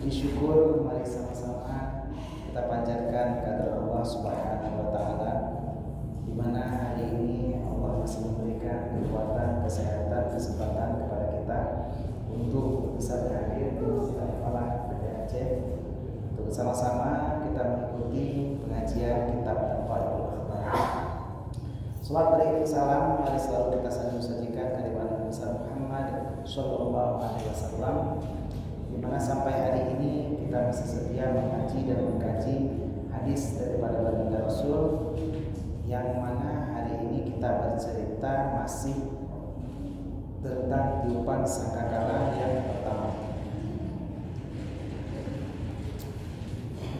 Puji syukur mari sama-sama kita panjatkan kepada Allah Subhanahu wa taala, di mana hari ini Allah masih memberikan kekuatan, kesehatan, kesempatan kepada kita untuk bisa berhadir di Falah Banda Aceh untuk sama-sama kita mengikuti pengajian kitab Al-Faidul Akhbar. Salat beriring salam mari selalu kita sajikan kehadiran Nabi Muhammad sallallahu alaihi wasallam, di mana sampai hari ini kita masih setia mengaji dan mengkaji hadis daripada baginda Rasul, yang mana hari ini kita bercerita masih tentang tiupan sangkakala yang pertama.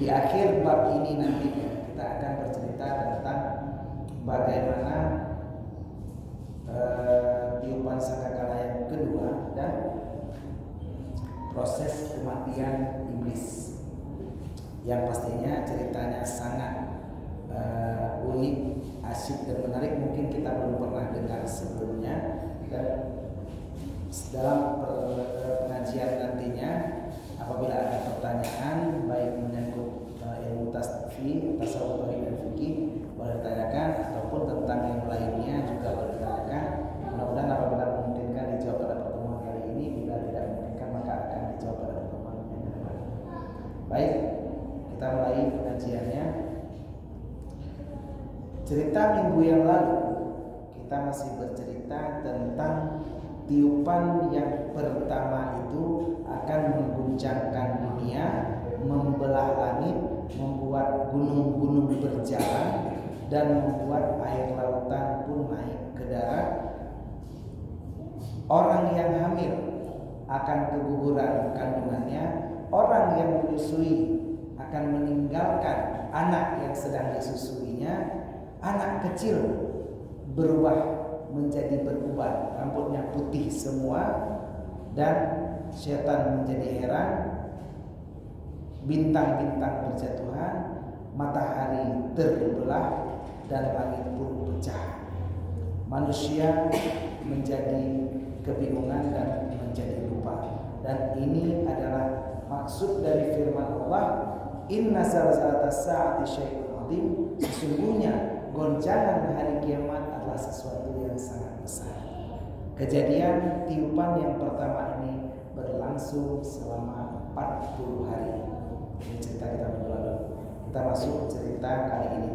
Di akhir bab ini nantinya kita akan bercerita tentang bagaimana tiupan sangkakala yang kedua dan proses kematian iblis, yang pastinya ceritanya sangat unik, asyik dan menarik. Mungkin kita belum pernah dengar sebelumnya, dan dalam pengajian nantinya apabila ada pertanyaan baik menyangkut ilmu tasawuf dan fikih boleh ditanyakan, ataupun tentang yang lainnya juga boleh ditanyakan. Mudah-mudahan apabila memungkinkan dijawab pada pertemuan kali ini, bila tidak memungkinkan maka akan dijawab pada pertemuan yang depan. Baik, kita mulai pengajiannya. Cerita minggu yang lalu kita masih bercerita tentang tiupan yang pertama itu akan mengguncangkan dunia, membelah langit, membuat gunung-gunung berjalan, dan membuat air lautan pun naik ke darat. Orang yang hamil akan keguguran kandungannya, orang yang menyusui akan meninggalkan anak yang sedang disusuinya, anak kecil berubah menjadi beruban, rambutnya putih semua, dan setan menjadi heran, bintang-bintang berjatuhan, matahari terbelah, dan langit pun pecah. Manusia menjadi kebingungan dan menjadi lupa. Dan ini adalah maksud dari firman Allah, Inna zalzalatas sa'ati syai'un 'adzim. Sesungguhnya goncangan hari kiamat adalah sesuatu yang sangat besar. Kejadian tiupan yang pertama ini berlangsung selama 40 hari. Ini cerita kita minggu lalu. Kita masuk cerita kali ini.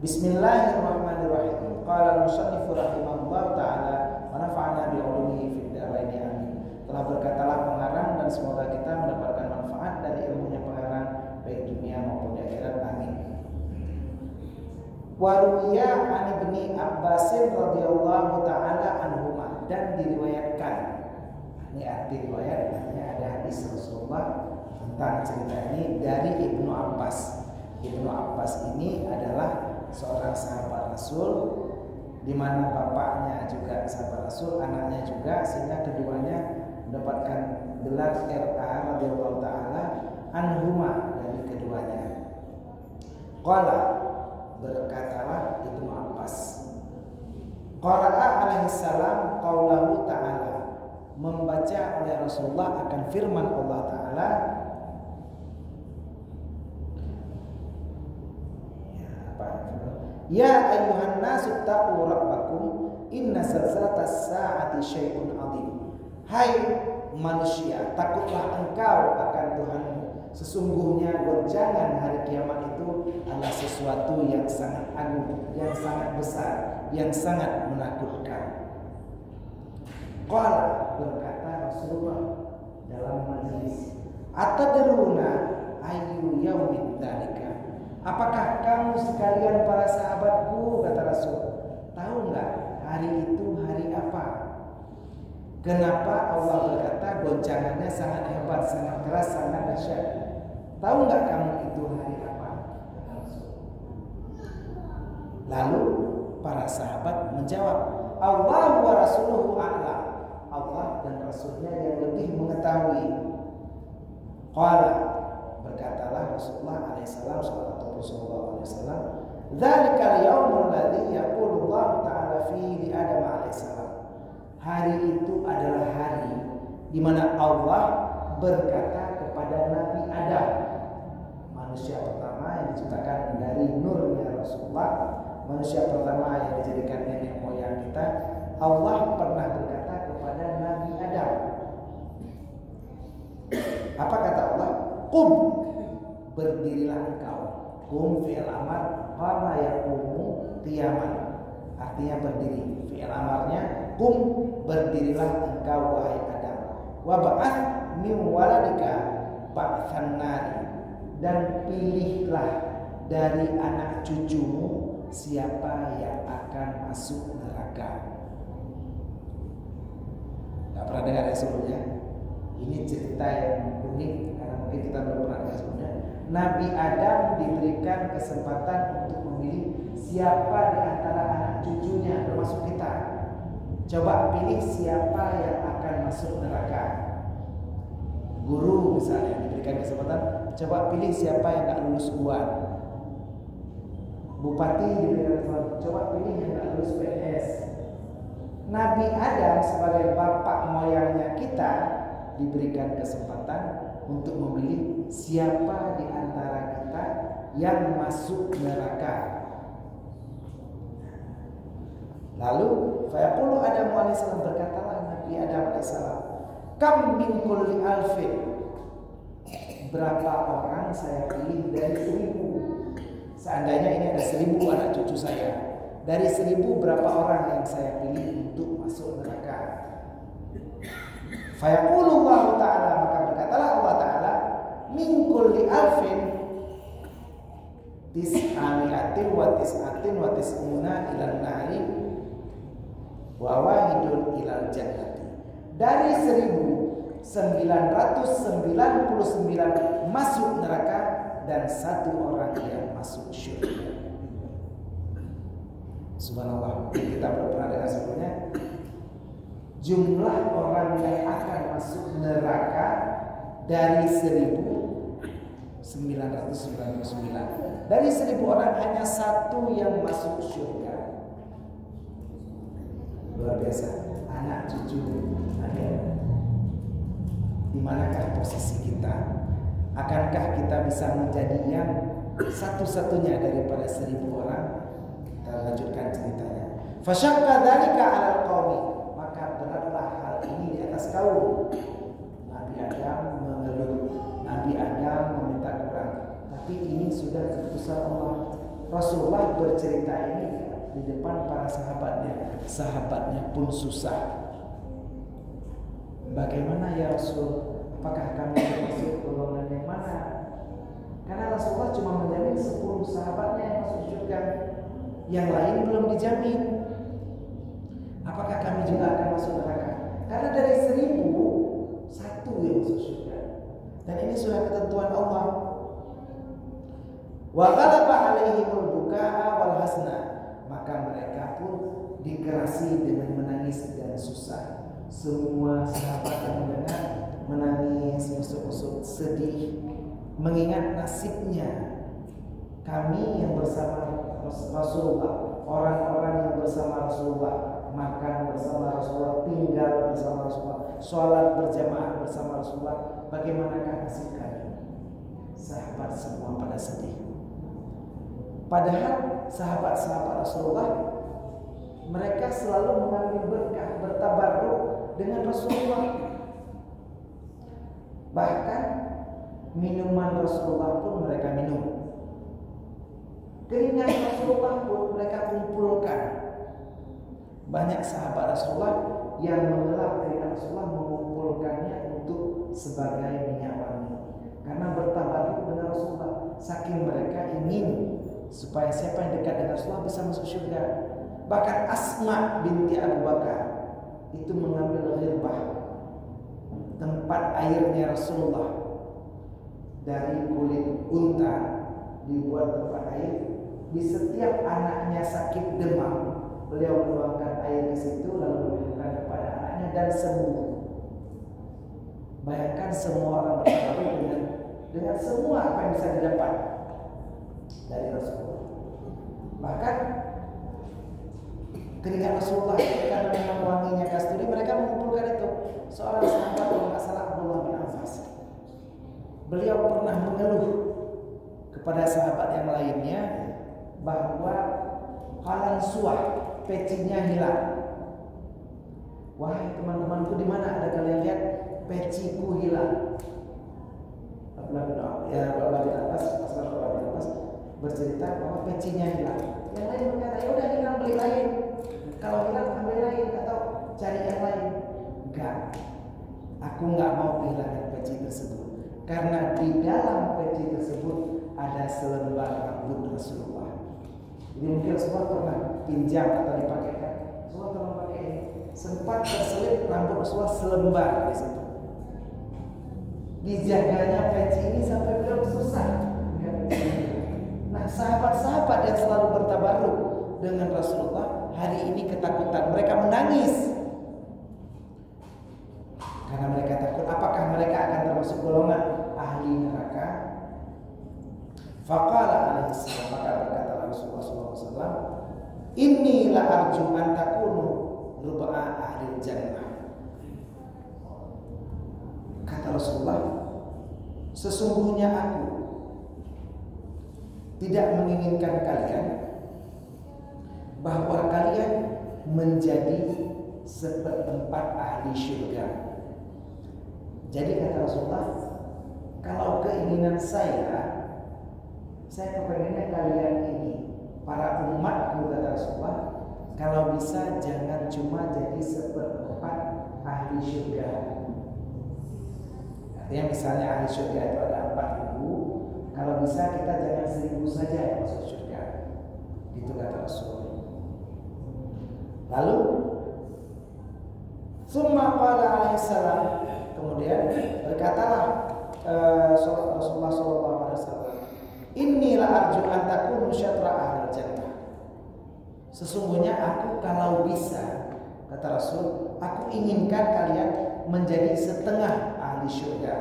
Bismillahirrahmanirrahim. Qala al-musannif rahimahullah ta'ala wa nafa'ana bi 'ulumihi fid dharain amin. Telah berkatalah pengarang, dan semoga kita mendapatkan manfaat dari ilmunya pengarang baik dunia maupun di akhirat, amin. Waruya an ibni Abbas radhiyallahu taala anhuma, dan diriwayatkan, ini arti riwayat, artinya ada hadis Rasulullah tentang cerita ini dari Ibnu Abbas. Ibnu Abbas ini adalah seorang sahabat Rasul, di mana bapaknya juga sahabat Rasul, anaknya juga, sehingga keduanya mendapatkan gelar RA radhiyallahu taala anhuma dari keduanya. Qala, berkatalah Ibnu Abbas, qara'a alaihi salam qaulahu ta'ala, membaca oleh Rasulullah akan firman Allah taala, ya ayyuhan nasu taqu rabbakum inna zalzalatas sa'ati syai'un 'adzim. Hai manusia, takutlah engkau akan Tuhanmu. Sesungguhnya goncangan hari kiamat itu adalah sesuatu yang sangat agung, yang sangat besar, yang sangat menakutkan. Qala, berkata Rasulullah dalam majlis, atadruna ayyu yaumin dzalika. Apakah kamu sekalian para sahabatku, kata Rasul, tahu enggak hari itu hari apa? Kenapa Allah berkata goncangannya sangat hebat, sangat keras, sangat dahsyat? Tahu enggak kamu itu hari apa? Lalu para sahabat menjawab, Allah wa rasuluhu a'lam. Allah dan Rasulnya yang lebih mengetahui. Qala, berkatalah Rasulullah alaihissalam, sallallahu alaihi wasallam, dzalikal yaumul ladzi yaqulu Allah ta'ala fihi li Adam alaihissalam. Hari itu adalah hari di mana Allah berkata kepada Nabi Adam, manusia pertama yang diciptakan dari nurnya Rasulullah, manusia pertama yang dijadikan nenek moyang kita. Allah pernah berkata kepada Nabi Adam, apa kata Allah? Qum, berdirilah engkau. Qum fi'il amar, qama yaqumu qiyaman, artinya berdiri. Fi'il amarnya qum, berdirilah engkau wahai Adam. Wa ba'ath min waladika ba'than nari, dan pilihlah dari anak cucumu siapa yang akan masuk neraka. Gak pernah dengar ya sebelumnya? Ini cerita yang unik karena mungkin kita belum pernah dengar sebelumnya. Nabi Adam diberikan kesempatan untuk memilih siapa di antara anak cucunya termasuk kita. Coba pilih siapa yang akan masuk neraka. Guru misalnya diberikan kesempatan, coba pilih siapa yang gak lulus UAN. Bupati diberikan kesempatan, coba pilih yang gak lulus PNS. Nabi Adam sebagai bapak moyangnya kita diberikan kesempatan untuk memilih siapa di antara kita yang masuk neraka. Lalu fayaqulu Adam alaihissalam, berkatalah Nabi Adam alaihissalam, kam min kulli alfin, berapa orang saya pilih dari 1000. Seandainya ini ada 1000 anak cucu saya, dari 1000 berapa orang yang saya pilih untuk masuk neraka? Fayaqulu Allah Ta'ala, maka berkatalah Allah Ta'ala, min kulli alfin tis'ami'atin wa tis'una ilan nari wa wahidun ilal jannati. Dari 1999 masuk neraka dan 1 orang yang masuk syurga. Subhanallah, kita pernah dengar sebelumnya. Jumlah orang yang akan masuk neraka dari 1999. Dari 1000 orang hanya 1 yang masuk surga. Luar biasa. Anak cucu ada. Di manakah posisi kita? Akankah kita bisa menjadi yang satu-satunya daripada 1000 orang? Kita lanjutkan ceritanya. Fasyaqqa dzalika 'alal qaumi, maka beratlah hal ini di atas kaum. Nabi Adam mengeluh, Nabi Adam meminta kurang. Tapi ini sudah keputusan Allah. Rasulullah bercerita ini di depan para sahabatnya. Sahabatnya pun susah. Bagaimana ya Rasul? Apakah kami masuk golongan yang mana? Karena Rasulullah cuma menjamin 10 sahabatnya yang masuk surga, yang lain belum dijamin. Apakah kami juga akan masuk neraka? Karena dari 1000 1 yang masuk surga, dan ini sudah ketentuan Allah. Wa ghalaba alaihimul bukaa wal hasna, maka mereka pun dikerasi dengan menangis dan susah. Semua sahabat yang mendengar menangis, usuk-usuk, sedih, mengingat nasibnya. Kami yang bersama Rasulullah, orang-orang yang bersama Rasulullah, makan bersama Rasulullah, tinggal bersama Rasulullah, sholat berjamaah bersama Rasulullah, bagaimanakah nasib kami? Sahabat semua pada sedih. Padahal sahabat-sahabat Rasulullah, mereka selalu mengambil berkah, bertabarruk dengan Rasulullah. Bahkan minuman Rasulullah pun mereka minum. Keringat Rasulullah pun mereka kumpulkan. Banyak sahabat Rasulullah yang mengelap keringat Rasulullah, mengumpulkannya untuk sebagai minyak wangi. Karena bertabarruk dengan Rasulullah, saking mereka ingin supaya siapa yang dekat dengan Rasulullah bisa masuk surga. Bahkan Asma binti Abu Bakar itu mengambil hirbah, tempat airnya Rasulullah, dari kulit unta dibuat tempat air. Di setiap anaknya sakit demam, beliau menuangkan air ke situ lalu memberikan kepada anaknya dan sembuh. Bayangkan semua orang bertabarruk dengan semua apa yang bisa didapat dari Rasulullah. Bahkan keringat Rasulullah karena memang wanginya kasturi, mereka mengumpulkan itu. Seorang sahabat kalau nggak salah, Abdullah bin Abbas, kepada sahabat yang lainnya bahwa halan suah, pecinya hilang. Wahai teman-temanku, di mana ada kalian lihat peciku hilang? Abdullah bin Abbas bercerita bahwa pecinya hilang. Yang lain berkata, ya udah tinggal beli lain. Kalau hilang ambil lain atau cari yang lain. Enggak. Aku enggak mau kehilangan peci tersebut. Karena di dalam peci tersebut ada selembar rambut Rasulullah. Jadi mungkin semua pernah pinjam atau dipakaikan. Semua pernah pakai ini. Sempat terselip rambut Rasulullah selembar di situ. Dijaganya peci ini sampai beliau susah. Nah, sahabat-sahabat yang selalu bertabaruk dengan Rasulullah hari ini ketakutan. Mereka menangis karena mereka takut apakah mereka akan termasuk golongan ahli neraka. Faqala alaihi salam, maka berkata Rasulullah SAW, inni la arju an takunu ruba'a ahli jannah. Kata Rasulullah, sesungguhnya aku tidak menginginkan kalian bahwa kalian menjadi seperempat ahli syurga. Jadi kata Rasulullah, kalau keinginan saya kepengennya kalian ini para umatku, kata Rasulullah, kalau bisa jangan cuma jadi seperempat ahli syurga. Artinya misalnya ahli syurga itu ada 4.000, kalau bisa kita jangan 1.000 saja yang masuk syurga. Itu kata Rasulullah. Lalu summa qala alaihi salam, kemudian berkatalah Rasulullah SAW, inni la arju an takunu syatra ahli jannah. Sesungguhnya aku kalau bisa, kata Rasul, aku inginkan kalian menjadi setengah ahli syurga.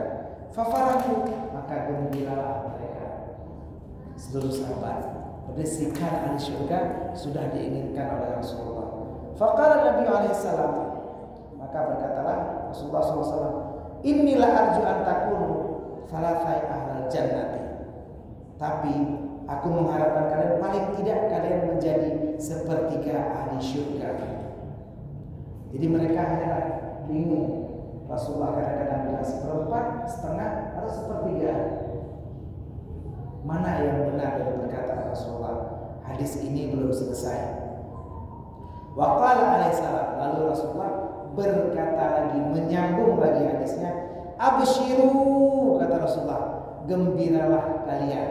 Fafarahu, maka gembiralah mereka. Seluruh sahabat berdesikan ahli syurga sudah diinginkan oleh Rasulullah. Faqala Nabi alaihi salam, maka berkatalah Rasulullah SAW, inilah arju an takunu thalathai ahlal jannati. Tapi aku mengharapkan kalian paling tidak kalian menjadi sepertiga ahli syurga. Jadi mereka hanya bingung. Rasulullah kadang-kadang bilang seperempat, setengah, atau sepertiga. Mana yang benar dari perkataan Rasulullah? Hadis ini belum selesai. Wa qala alaihi salam, lalu Rasulullah berkata lagi, menyambung lagi hadisnya, absyiru, kata Rasulullah, gembiralah kalian,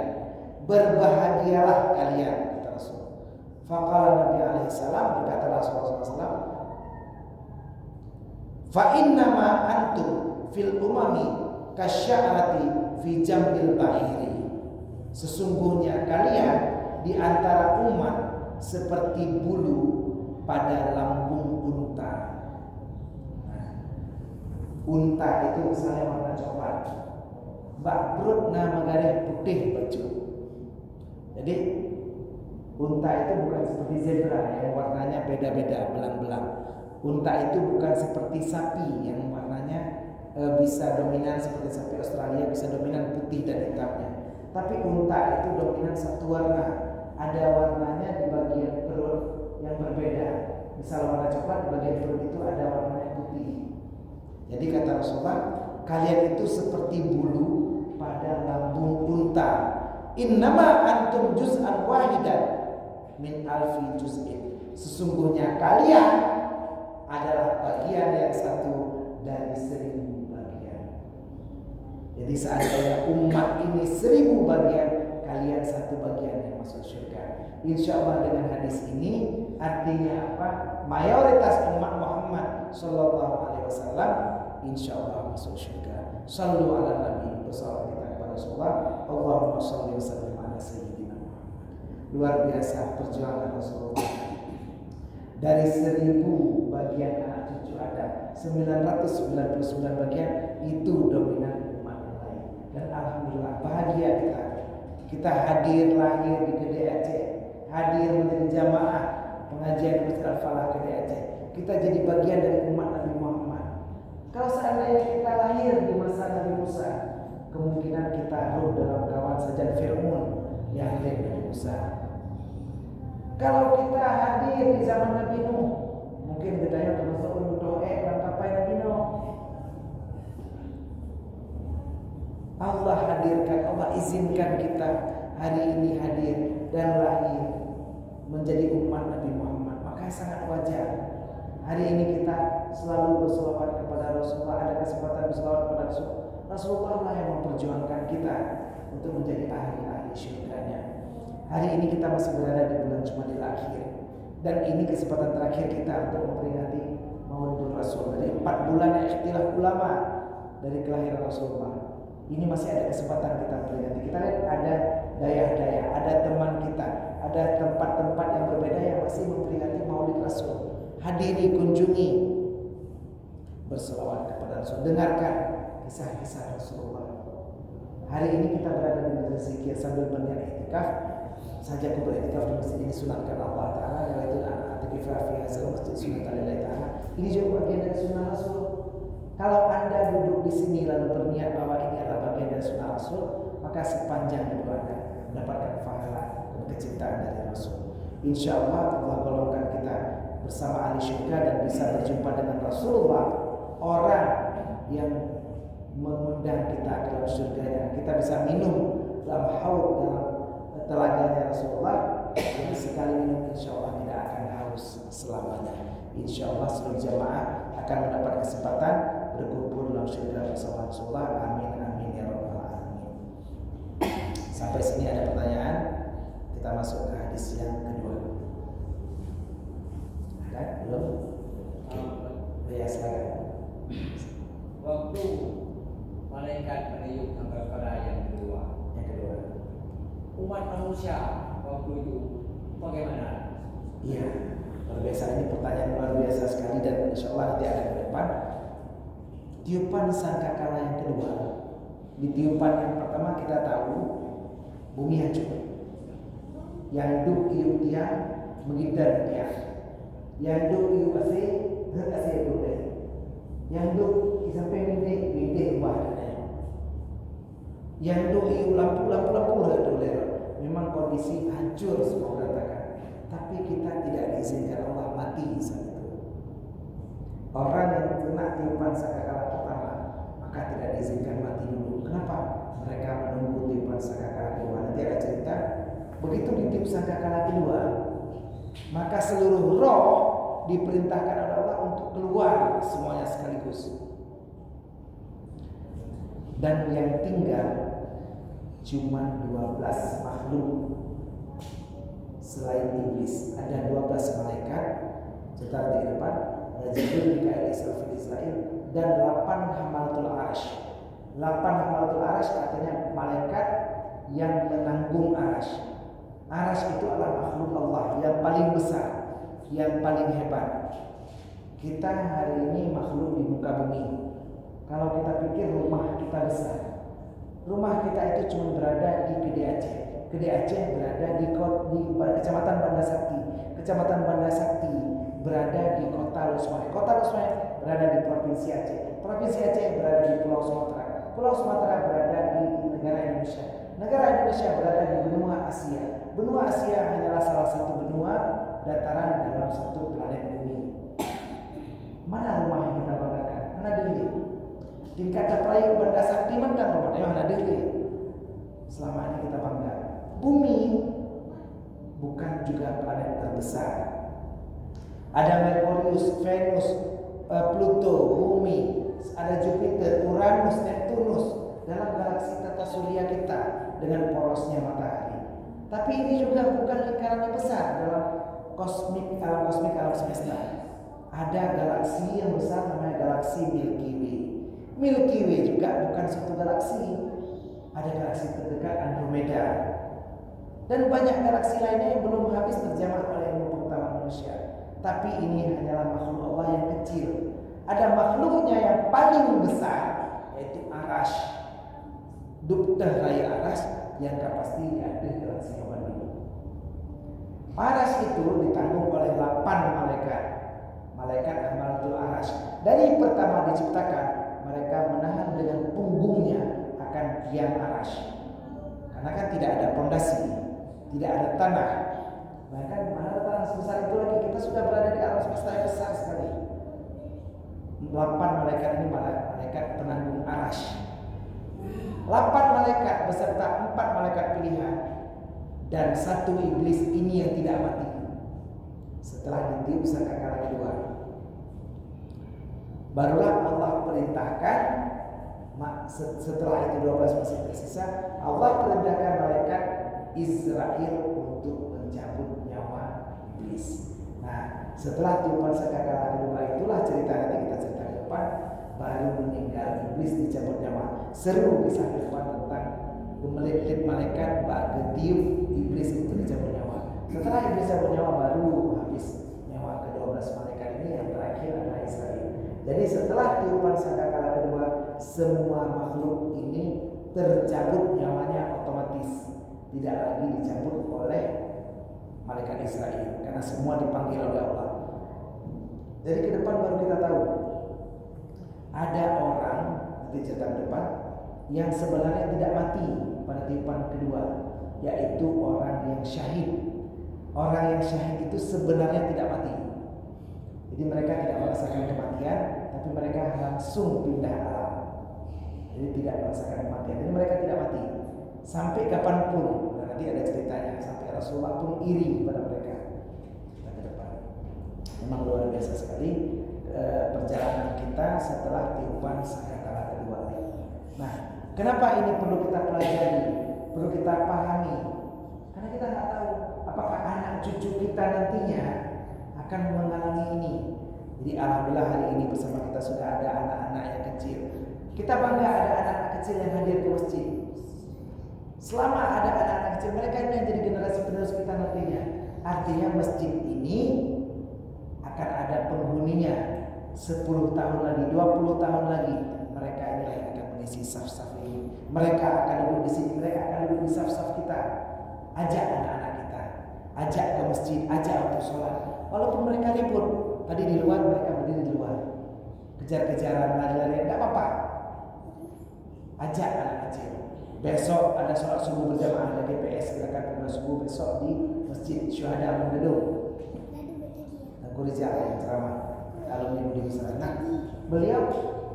berbahagialah kalian, kata Rasul. Faqala Nabi alaihi salam, berkata Rasulullah SAW, fa innama antum fil umami kasya'rati fi jambil bahiri. Sesungguhnya kalian di antara umat seperti bulu pada lambung unta. Nah, unta itu misalnya warna coklat, bakrutna magaris putih baju. Jadi unta itu bukan seperti zebra yang warnanya beda-beda, belang-belang. Unta itu bukan seperti sapi yang warnanya bisa dominan seperti sapi Australia, bisa dominan putih dan hitamnya. Tapi unta itu dominan satu warna. Ada warnanya di bagian perut yang berbeda. Misal warna coklat, di bagian perut itu ada warnanya putih. Jadi kata Rasulullah, kalian itu seperti bulu pada lambung unta. Innama antum juz'an wahidan min alfi juz'in. Sesungguhnya kalian adalah bagian yang satu dari 1.000 bagian. Jadi seandainya umat ini 1.000 bagian, kalian satu bagian yang masuk surga. Insya Allah dengan hadis ini artinya apa? Mayoritas umat Muhammad Sallallahu Alaihi Wasallam insya Allah masuk surga. Sallu ala Nabi, bersalawat kita kepada Rasulullah. Allahumma salli wa sallim ala sayyidina Muhammad. Luar biasa perjuangan Rasulullah. Dari 1.000 bagian anak cucu ada 999 bagian itu dominan umat yang lain. Dan alhamdulillah bahagia kita hadir lahir di Gede Aceh, hadir menjadi jamaah pengajian Masjid Al-Falah Gede Aceh. Kita jadi bagian dari umat Nabi Muhammad. Kalau seandainya kita lahir di masa Nabi Musa, kemungkinan kita roh dalam kawan saja Fir'aun yang lebih besar. Kalau kita hadir di zaman Nabi Nuh, mungkin kita termasuk untuk langkapai Nabi Nuh. Allah hadirkan, Allah izinkan kita hari ini hadir dan lahir menjadi umat Nabi Muhammad. Maka sangat wajar hari ini kita selalu berselawat kepada Rasulullah. Ada kesempatan berselawat kepada Rasulullah lah yang memperjuangkan kita untuk menjadi ahli-ahli syurganya. Hari ini kita masih berada di bulan Jumadil Akhir, dan ini kesempatan terakhir kita untuk memperingati Maulidul Rasul. Dari 4 bulan yang ikhtilaf ulama dari kelahiran Rasulullah, ini masih ada kesempatan kita memperingati. Kita lihat ada dayah-dayah, ada teman kita, ada tempat-tempat yang berbeda yang masih memperingati Maulid Rasul. Hadiri, kunjungi, berselawat kepada Rasul, dengarkan kisah-kisah Rasulullah. Hari ini kita berada di majelis zikir sambil berniat iktikaf. Saja aku beriktikaf di masjid ini sunatkan Allah Ta'ala, yaitu atikifah fi hadzal masjid sunatan lillahi ta'ala. Ini juga bagian dari sunnah Rasul. Kalau Anda duduk di sini lalu berniat bahwa ini adalah bagian dari sunnah Rasul, maka sepanjang hidup Anda mendapatkan pahala dan kecintaan dari Rasul. Insya Allah Allah golongkan kita bersama ahli syurga dan bisa berjumpa dengan Rasulullah, orang yang mengundang kita ke dalam surganya. Kita bisa minum dalam haud, dalam telaganya Rasulullah. Jadi sekali minum insya Allah tidak akan haus selamanya. Insya Allah seluruh jamaah akan mendapat kesempatan berkumpul dalam surga bersama Rasulullah. Amin amin ya rabbal alamin. Sampai sini ada pertanyaan? Kita masuk ke hadis yang kedua. Ada? Belum? Ya silakan. Waktu malaikat meniup sangkakala yang kedua, umat manusia waktu itu bagaimana? Iya, luar biasa, ini pertanyaan luar biasa sekali, dan insya Allah nanti ada ke depan. Tiupan sangkakala yang kedua, di tiupan yang pertama kita tahu bumi hancur, yang duk iu tiang mengitar tiang, yang duk iu asih dudai, yang duk sampai minde ubah, yang duk iu lampu dudai. Memang kondisi hancur semua berantakan, tapi kita tidak diizinkan Allah mati saat itu. Orang yang kena tiupan sangkakala pertama, maka tidak diizinkan mati dulu. Kenapa? Mereka menunggu tiupan sangkakala kedua. Nanti ada cerita. Begitu ditiup sangkakala kedua, maka seluruh roh diperintahkan oleh Allah untuk keluar semuanya sekaligus. Dan yang tinggal cuma 12 makhluk selain iblis. Ada 12 malaikat, sebentar di depan, ada Jibril, Mikail, Israfil, Israil, dan 8 hamalatul arash. 8 hamalatul arash artinya malaikat yang menanggung arash. Arash itu adalah makhluk Allah yang paling besar, yang paling hebat. Kita hari ini makhluk di muka bumi. Kalau kita pikir rumah kita besar, rumah kita itu cuma berada di Gede Aceh. Gede Aceh berada di Kecamatan Banda Sakti. Kecamatan Banda Sakti berada di Kota Lusmai. Kota Lusmai berada di Provinsi Aceh. Provinsi Aceh berada di Pulau Sumatera. Pulau Sumatera berada di negara Indonesia. Negara Indonesia berada di benua Asia. Benua Asia hanyalah salah satu benua dataran dalam satu planet bumi. Mana rumah yang kita banggakan? Mana diri? Tingkat capaian Banda Sakti mana rumahnya mana diri? Selama ini kita bangga. Bumi bukan juga planet terbesar. Ada Merkurius, Venus, Pluto, Bumi, ada Jupiter, Uranus, Neptunus dalam galaksi tata surya kita dengan porosnya matahari. Tapi ini juga bukan lingkaran yang besar dalam alam semesta. Ada galaksi yang besar namanya galaksi Milky Way. Milky Way juga bukan satu galaksi. Ada galaksi terdekat Andromeda, dan banyak galaksi lainnya yang belum habis terjamah oleh ilmu pengetahuan manusia. Tapi ini hanyalah makhluk Allah yang kecil. Ada makhluknya yang paling besar, yaitu Arash. Duktah raya Arash yang pasti ada di galaksi yang ini. Arash itu ditanggung oleh 8 malaikat. Malaikat Hamalatul Arash. Dari pertama diciptakan, mereka menahan dengan punggungnya akan tiang Arash. Karena kan tidak ada pondasi. tidak ada tanah. Bahkan mana ada tanah sebesar itu lagi, kita sudah berada di alam semesta yang besar sekali. 8 malaikat ini malaikat penanggung arasy. 8 malaikat beserta 4 malaikat pilihan dan 1 iblis ini yang tidak mati. Setelah ditiup sangkakala kedua, barulah Allah perintahkan, setelah itu 12 masih tersisa, Allah perintahkan malaikat Israel untuk mencabut nyawa iblis. Nah, setelah tiupan sangkakala kedua itulah cerita nanti kita cerita ke depan, baru meninggal iblis dicabut nyawa. Seru kisah ke depan tentang gemelit malaikat bagi tiup iblis itu dicabut nyawa. Setelah iblis cabut nyawa baru habis nyawa ke-12 malaikat ini, yang terakhir adalah Israel. Jadi setelah tiupan sangkakala kedua, semua makhluk ini tercabut nyawanya otomatis, tidak lagi dicabut oleh malaikat Israel karena semua dipanggil oleh Allah. Jadi ke depan baru kita tahu ada orang, nanti cerita ke depan, yang sebenarnya tidak mati pada tiupan kedua, yaitu orang yang syahid. Orang yang syahid itu sebenarnya tidak mati. Jadi mereka tidak merasakan kematian, tapi mereka langsung pindah alam. Jadi tidak merasakan kematian. Jadi mereka tidak mati sampai kapanpun. Nah, nanti ada ceritanya sampai Rasulullah pun iri pada mereka. Kita ke depan. Memang luar biasa sekali perjalanan kita setelah tiupan sangkakala kedua. Nah, kenapa ini perlu kita pelajari, perlu kita pahami? Karena kita nggak tahu apakah anak cucu kita nantinya akan mengalami ini. Jadi alhamdulillah hari ini bersama kita sudah ada anak-anak yang kecil. Kita bangga ada anak-anak kecil yang hadir ke masjid. Selama ada anak-anak kecil, mereka ini yang jadi generasi penerus kita nantinya. Artinya masjid ini akan ada penghuninya 10 tahun lagi, 20 tahun lagi. Mereka inilah yang akan mengisi saf-saf ini. Mereka akan duduk di sini, mereka akan duduk di saf-saf kita. Ajak anak-anak kita, ajak ke masjid, ajak untuk sholat. Walaupun mereka ribut, tadi di luar mereka berdiri di luar, kejar-kejaran, lari-lari, tidak apa-apa. Ajak anak kecil. Besok ada sholat subuh berjamaah, ada GPS gerakan pemuda subuh besok di Masjid Syuhada Menggedung. Guru Rizal yang ceramah, alumni Budi Besar. Nah, beliau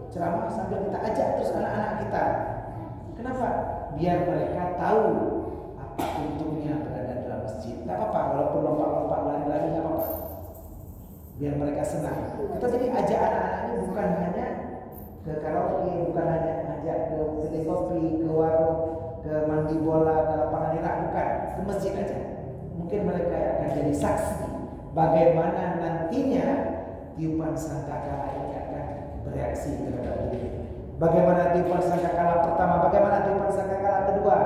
ceramah sambil kita ajak terus anak-anak kita. Kenapa? Biar mereka tahu apa untungnya berada dalam masjid. Tidak apa-apa, walaupun lompat-lompat lari-lari tidak apa-apa. Biar mereka senang. Kita jadi ajak anak-anak ini bukan hanya ke karaoke, bukan hanya ajak ke kedai kopi, ke warung, ke mandi bola, ke lapangan irak, bukan, ke masjid aja. Mungkin mereka akan jadi saksi bagaimana nantinya tiupan sangkakala ini akan bereaksi terhadap diri. Bagaimana tiupan sangkakala pertama, bagaimana tiupan sangkakala kedua.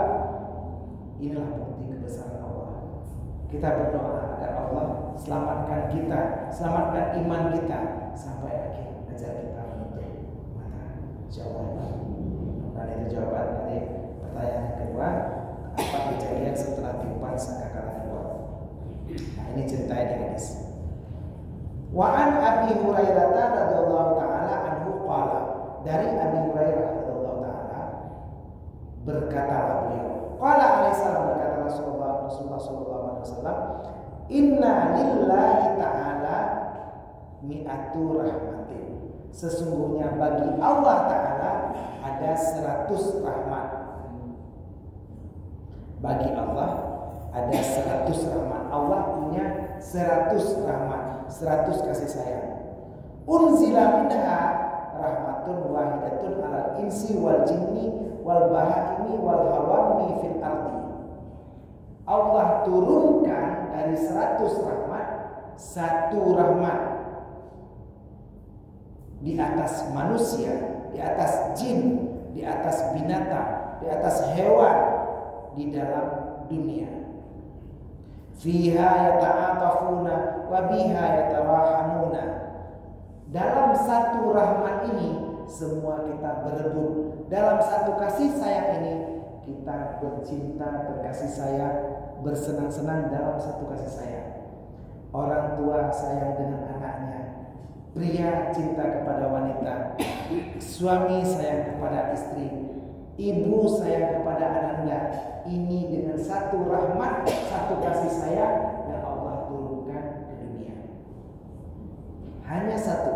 Inilah bukti kebesaran Allah. Kita berdoa agar Allah selamatkan kita, selamatkan iman kita sampai akhir ajal kita menutup mata. Insyaallah. Dan itu jawaban dari pertanyaan kedua, apa kejadian setelah tiupan sangkakala kedua. Nah, ini ceritanya guys. Wa an Abi Hurairah radhiyallahu taala anhu qala, dari Abi Hurairah radhiyallahu taala berkatalah beliau, qala alaihi salam, berkata Rasulullah sallallahu alaihi wasallam, inna lillahi ta'ala mi'atu rahmatin, sesungguhnya bagi Allah taala ada 100 rahmat. Bagi Allah ada 100 rahmat. Allah punya 100 rahmat, 100 kasih sayang. Unzila minha rahmatun wahidatun alal insi wal jinni wal bahaimi wal hawami fil ardi. Allah turunkan dari 100 rahmat 1 rahmat di atas manusia, di atas jin, di atas binatang, di atas hewan di dalam dunia. Fiha yata'atafuna wa biha yatarahamuna. Dalam 1 rahmat ini semua kita berebut. Dalam 1 kasih sayang ini kita bercinta, berkasih sayang, bersenang-senang dalam 1 kasih sayang. Orang tua sayang dengan anaknya, pria cinta kepada wanita, suami sayang kepada istri, ibu sayang kepada anaknya. Ini dengan satu rahmat, satu kasih sayang yang Allah turunkan ke dunia. Hanya satu.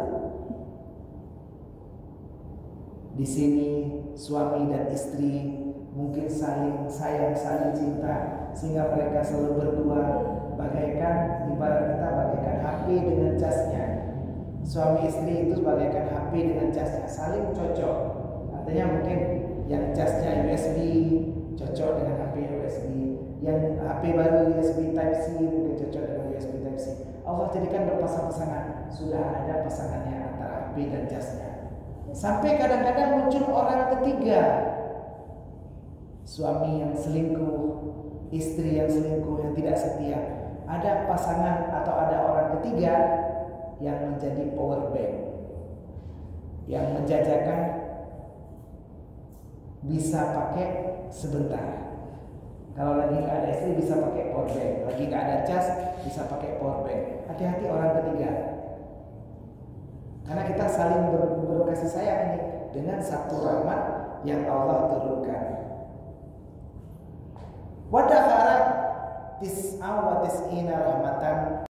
Di sini suami dan istri mungkin saling sayang, saling cinta, sehingga mereka selalu berdua bagaikan, ibarat kita bagaikan HP dengan casnya. Suami istri itu bagaikan HP dengan casnya, saling cocok. Artinya mungkin yang casnya USB cocok dengan HP USB, yang HP baru USB Type C mungkin cocok dengan USB Type C. Allah jadikan berpasang-pasangan, sudah ada pasangannya antara HP dan casnya. Sampai kadang-kadang muncul orang ketiga, suami yang selingkuh, istri yang selingkuh, yang tidak setia. Ada pasangan atau ada orang ketiga yang menjadi power bank, yang menjajakan, bisa pakai sebentar. Kalau lagi nggak ada istri bisa pakai power bank, lagi nggak ada cas bisa pakai power bank. Hati-hati orang ketiga, karena kita saling berkasih sayang ini dengan satu rahmat yang Allah turunkan. Wa dakharat tis'a wa tis'ina rahmatan